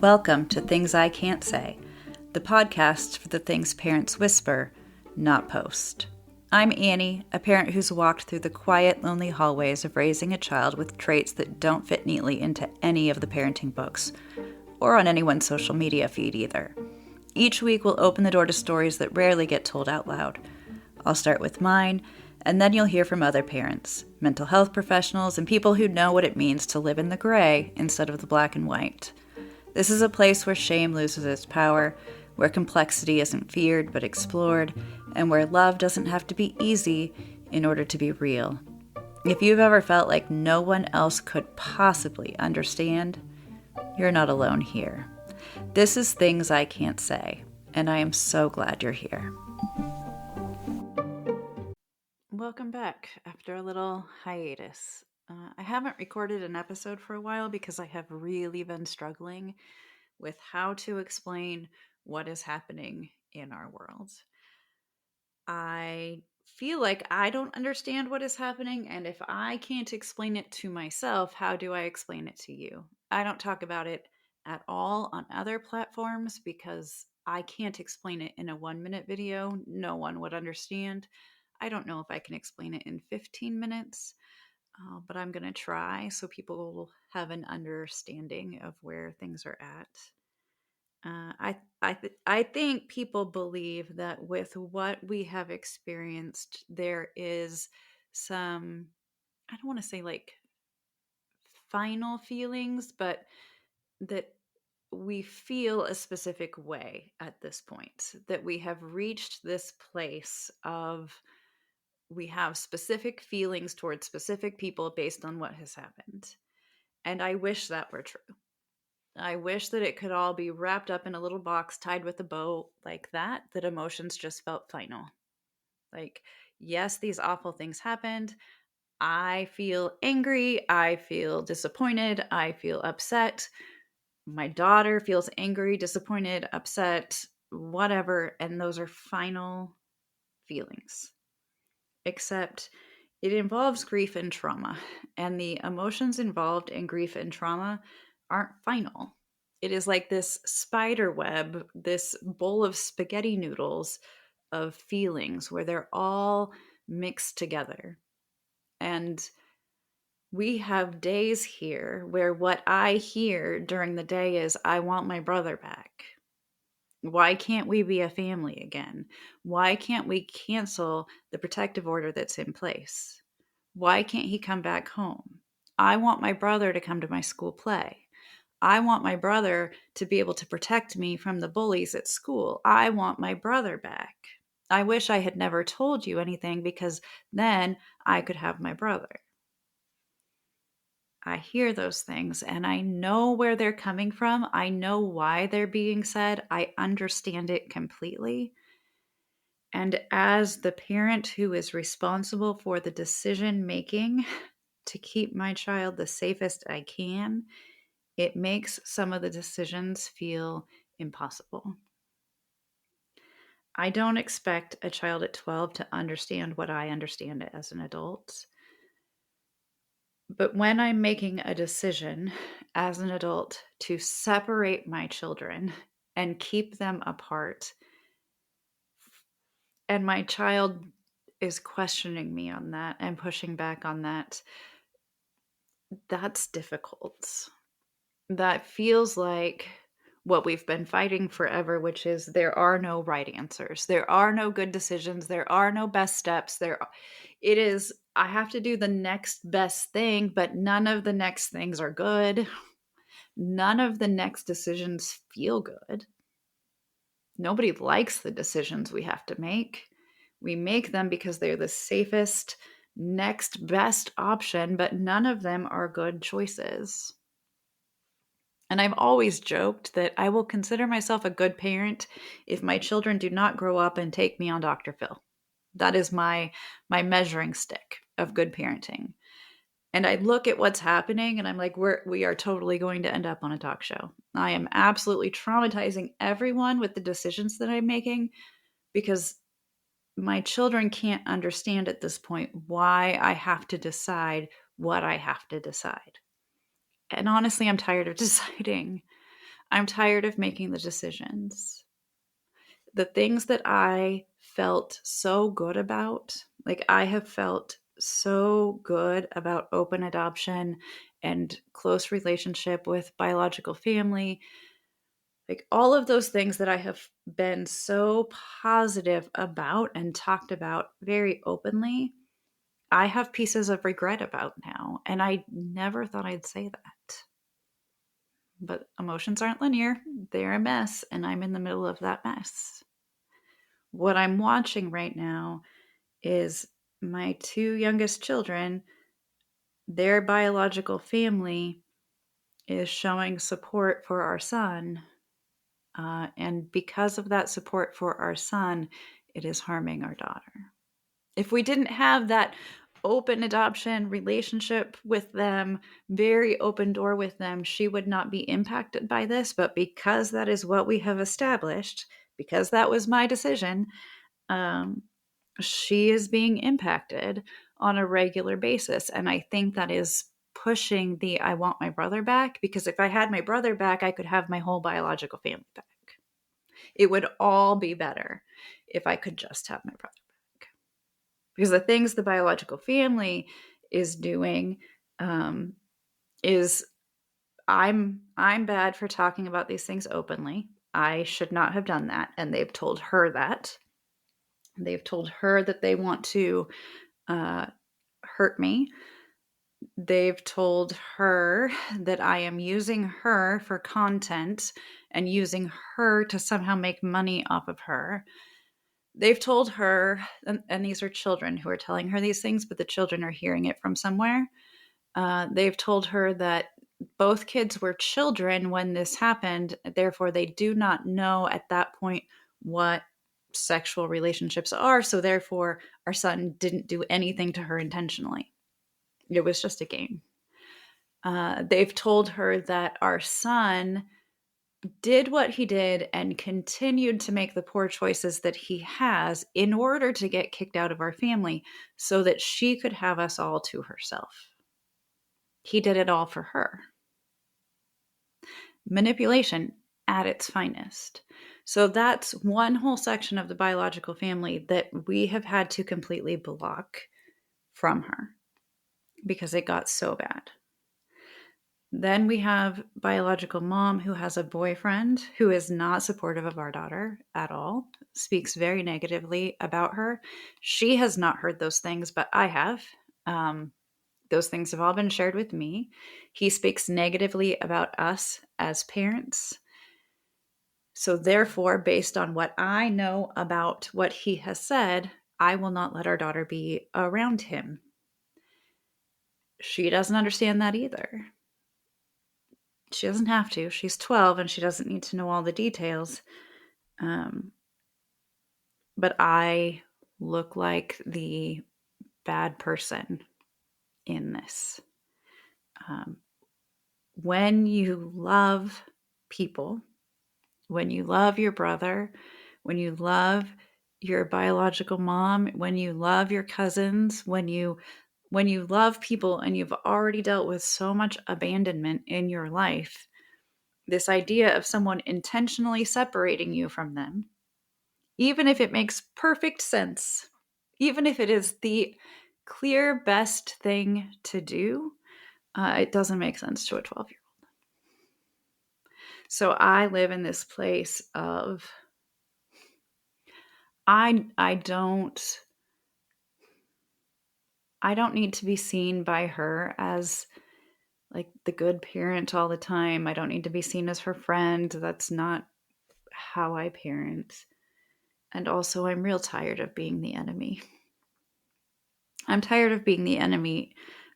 Welcome to Things I Can't Say, the podcast for the things parents whisper, not post. I'm Annie, a parent who's walked through the quiet, lonely hallways of raising a child with traits that don't fit neatly into any of the parenting books, or on anyone's social media feed either. Each week we'll open the door to stories that rarely get told out loud. I'll start with mine, and then you'll hear from other parents, mental health professionals, and people who know what it means to live in the gray instead of the black and white. This is a place where shame loses its power, where complexity isn't feared but explored, and where love doesn't have to be easy in order to be real. If you've ever felt like no one else could possibly understand, you're not alone here. This is Things I Can't Say, and I am so glad you're here. Welcome back after a little hiatus. I haven't recorded an episode for a while because I have really been struggling with how to explain what is happening in our world. I feel like I don't understand what is happening, and if I can't explain it to myself, how do I explain it to you? I don't talk about it at all on other platforms because I can't explain it in a 1-minute video. No one would understand. I don't know if I can explain it in 15 minutes. But I'm going to try so people will have an understanding of where things are at. I think people believe that with what we have experienced, there is some, I don't want to say like final feelings, but that we feel a specific way at this point, that we have reached this place of we have specific feelings towards specific people based on what has happened. And I wish that were true. I wish that it could all be wrapped up in a little box tied with a bow like that emotions just felt final. Like, yes, these awful things happened. I feel angry. I feel disappointed. I feel upset. My daughter feels angry, disappointed, upset, whatever. And those are final feelings. Except it involves grief and trauma, and the emotions involved in grief and trauma aren't final. It is like this spider web, this bowl of spaghetti noodles of feelings where they're all mixed together. And we have days here where what I hear during the day is, I want my brother back. Why can't we be a family again? Why can't we cancel the protective order that's in place? Why can't he come back home? I want my brother to come to my school play. I want my brother to be able to protect me from the bullies at school. I want my brother back. I wish I had never told you anything because then I could have my brother. I hear those things and I know where they're coming from. I know why they're being said. I understand it completely. And as the parent who is responsible for the decision making to keep my child the safest I can, it makes some of the decisions feel impossible. I don't expect a child at 12 to understand what I understand as an adult. But when I'm making a decision as an adult to separate my children and keep them apart, and my child is questioning me on that and pushing back on that, that's difficult. That feels like what we've been fighting forever, which is there are no right answers. There are no good decisions. There are no best steps. It is, I have to do the next best thing, but none of the next things are good. None of the next decisions feel good. Nobody likes the decisions we have to make. We make them because they're the safest, next best option, but none of them are good choices. And I've always joked that I will consider myself a good parent if my children do not grow up and take me on Dr. Phil. That is my measuring stick of good parenting. And I look at what's happening and I'm like, we are totally going to end up on a talk show. I am absolutely traumatizing everyone with the decisions that I'm making because my children can't understand at this point why I have to decide what I have to decide. And honestly, I'm tired of deciding. I'm tired of making the decisions. The things that I felt so good about, like I have felt so good about open adoption and close relationship with biological family, like all of those things that I have been so positive about and talked about very openly, I have pieces of regret about now. And I never thought I'd say that. But emotions aren't linear, they're a mess, and I'm in the middle of that mess. What I'm watching right now is my two youngest children, their biological family is showing support for our son. And because of that support for our son, it is harming our daughter. If we didn't have that open adoption relationship with them, very open door with them, she would not be impacted by this. But because that is what we have established, because that was my decision, she is being impacted on a regular basis. And I think that is pushing the I want my brother back, because if I had my brother back, I could have my whole biological family back. It would all be better if I could just have my brother back. Because the things the biological family is doing is I'm bad for talking about these things openly. I should not have done that, and they've told her that. They've told her that they want to hurt me. They've told her that I am using her for content and using her to somehow make money off of her. They've told her, and these are children who are telling her these things, but the children are hearing it from somewhere. They've told her that both kids were children when this happened. Therefore, they do not know at that point what sexual relationships are. So, therefore, our son didn't do anything to her intentionally. It was just a game. They've told her that our son did what he did and continued to make the poor choices that he has in order to get kicked out of our family so that she could have us all to herself. He did it all for her. Manipulation at its finest. So that's one whole section of the biological family that we have had to completely block from her because it got so bad. Then we have biological mom who has a boyfriend who is not supportive of our daughter at all, speaks very negatively about her. She has not heard those things, but I have. Those things have all been shared with me. He speaks negatively about us as parents. So, therefore, based on what I know about what he has said, I will not let our daughter be around him. She doesn't understand that either. She doesn't have to. She's 12 and she doesn't need to know all the details. But I look like the bad person in this. When you love people, when you love your brother, when you love your biological mom, when you love your cousins, when you love people and you've already dealt with so much abandonment in your life, this idea of someone intentionally separating you from them, even if it makes perfect sense, even if it is the clear best thing to do, it doesn't make sense to a 12-year-old. So I live in this place of I don't need to be seen by her as like the good parent all the time. I don't need to be seen as her friend. That's not how I parent. And also, I'm real tired of being the enemy. I'm tired of being the enemy,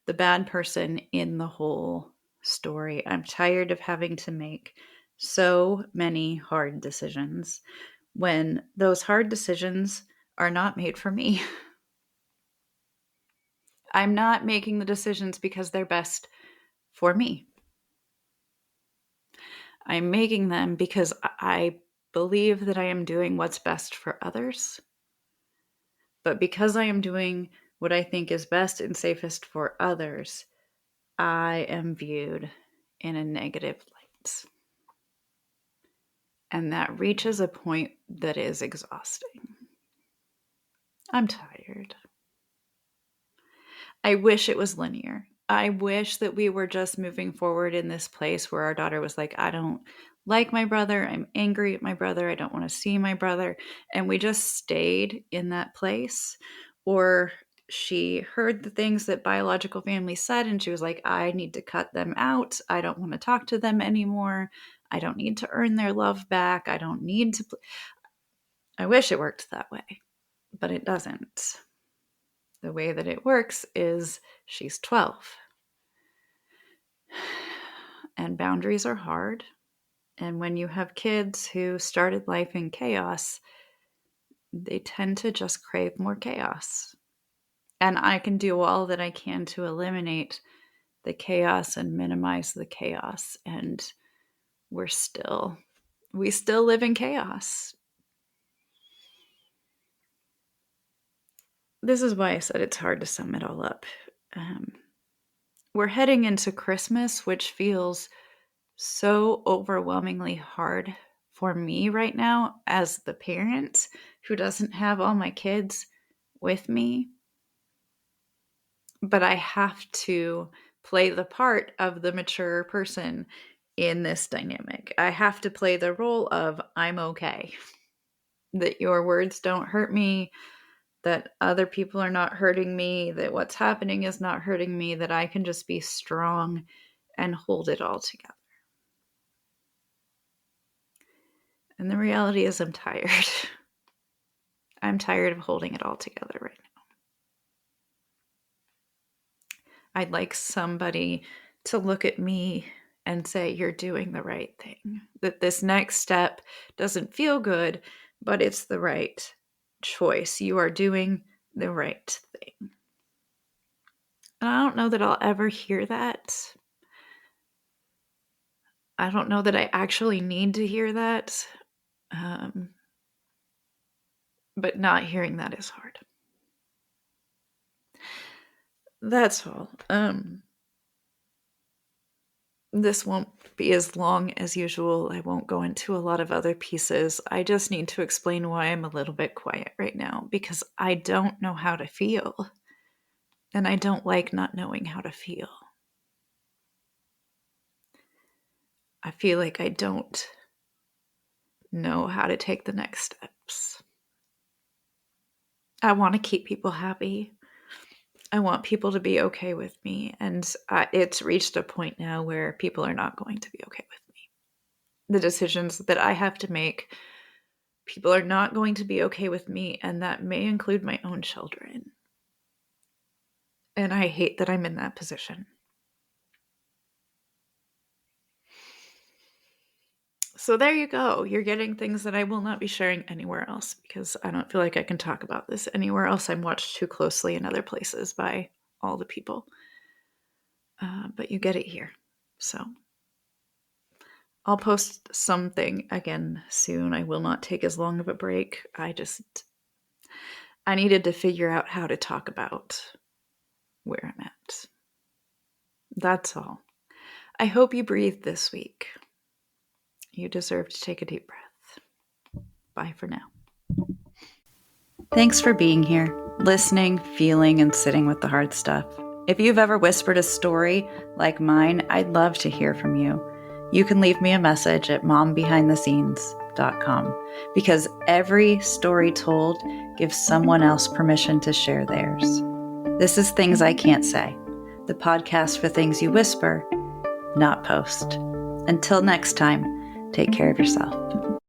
the bad person in the whole story. I'm tired of having to make so many hard decisions when those hard decisions are not made for me. I'm not making the decisions because they're best for me. I'm making them because I believe that I am doing what's best for others. But because I am doing what I think is best and safest for others, I am viewed in a negative light. And that reaches a point that is exhausting. I'm tired. I wish it was linear. I wish that we were just moving forward in this place where our daughter was like, I don't like my brother. I'm angry at my brother. I don't want to see my brother. And we just stayed in that place. Or she heard the things that biological family said and she was like, I need to cut them out. I don't want to talk to them anymore. I don't need to earn their love back. I don't need to. I wish it worked that way, but it doesn't. The way that it works is she's 12. And boundaries are hard. And when you have kids who started life in chaos, they tend to just crave more chaos. And I can do all that I can to eliminate the chaos and minimize the chaos. And we still live in chaos. This is why I said it's hard to sum it all up. We're heading into Christmas, which feels so overwhelmingly hard for me right now as the parent who doesn't have all my kids with me. But I have to play the part of the mature person in this dynamic. I have to play the role of I'm okay, that your words don't hurt me, that other people are not hurting me, that what's happening is not hurting me, that I can just be strong and hold it all together. And the reality is I'm tired. I'm tired of holding it all together right now. I'd like somebody to look at me and say, you're doing the right thing. That this next step doesn't feel good, but it's the right choice. You are doing the right thing. And I don't know that I'll ever hear that. I don't know that I actually need to hear that. But not hearing that is hard. That's all. This won't be as long as usual. I won't go into a lot of other pieces. I just need to explain why I'm a little bit quiet right now, because I don't know how to feel. And I don't like not knowing how to feel. I feel like I don't know how to take the next steps. I want to keep people happy. I want people to be okay with me. And it's reached a point now where people are not going to be okay with me. The decisions that I have to make, people are not going to be okay with me. And that may include my own children. And I hate that I'm in that position. So there you go. You're getting things that I will not be sharing anywhere else because I don't feel like I can talk about this anywhere else. I'm watched too closely in other places by all the people. But you get it here. So I'll post something again soon. I will not take as long of a break. I needed to figure out how to talk about where I'm at. That's all. I hope you breathed this week. You deserve to take a deep breath. Bye for now. Thanks for being here, listening, feeling, and sitting with the hard stuff. If you've ever whispered a story like mine, I'd love to hear from you. You can leave me a message at mombehindthescenes.com because every story told gives someone else permission to share theirs. This is Things I Can't Say, the podcast for things you whisper, not post. Until next time, take care of yourself.